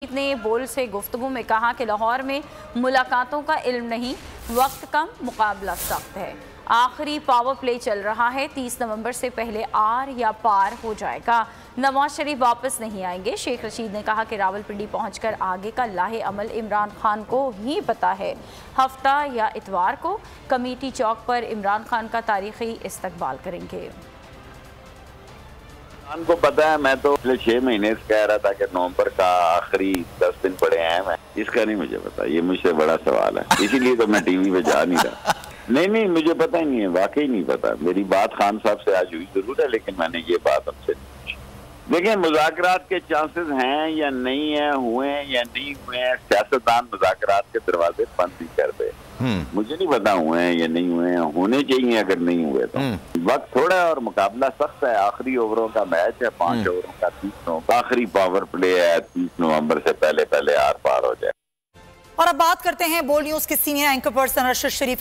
ने बोल से गुफ्तगू में कहा कि लाहौर में मुलाकातों का इल्म नहीं, वक्त कम, मुकाबला सख्त है। आखिरी पावर प्ले चल रहा है, 30 नवंबर से पहले आर या पार हो जाएगा। नवाज शरीफ वापस नहीं आएंगे। शेख रशीद ने कहा कि रावलपिंडी पहुंचकर आगे का लाहे अमल इमरान खान को ही पता है। हफ्ता या इतवार को कमेटी चौक पर इमरान खान का तारीखी इस्तकबाल करेंगे। को पता है, मैं तो पिछले 6 महीने से कह रहा था कि नवंबर का आखिरी 10 दिन पड़े हैं। मैं इसका नहीं मुझे पता, ये मुझसे बड़ा सवाल है, इसीलिए तो मैं टीवी पे जा नहीं रहा। नहीं मुझे पता ही नहीं है, वाकई नहीं पता। मेरी बात खान साहब से आज हुई जरूर है, लेकिन मैंने ये बात हमसे नहीं पूछी। देखिए, मुज़ाकरात के चांसेस हैं या नहीं है, हुए हैं या नहीं हुए हैं, सियासतदान मुज़ाकरात के दरवाजे बंद नहीं करते। मुझे नहीं पता हुए हैं या नहीं हुए हैं, होने चाहिए अगर नहीं हुए तो। वक्त थोड़ा है और मुकाबला सख्त है। आखिरी ओवरों का मैच है, 5 ओवरों का 30 ओवर, आखिरी पावर प्ले है। 30 नवंबर से पहले आर पार हो जाए। और अब बात करते हैं बोल न्यूज के सीनियर एंकर पर्सन अरशद शरीफ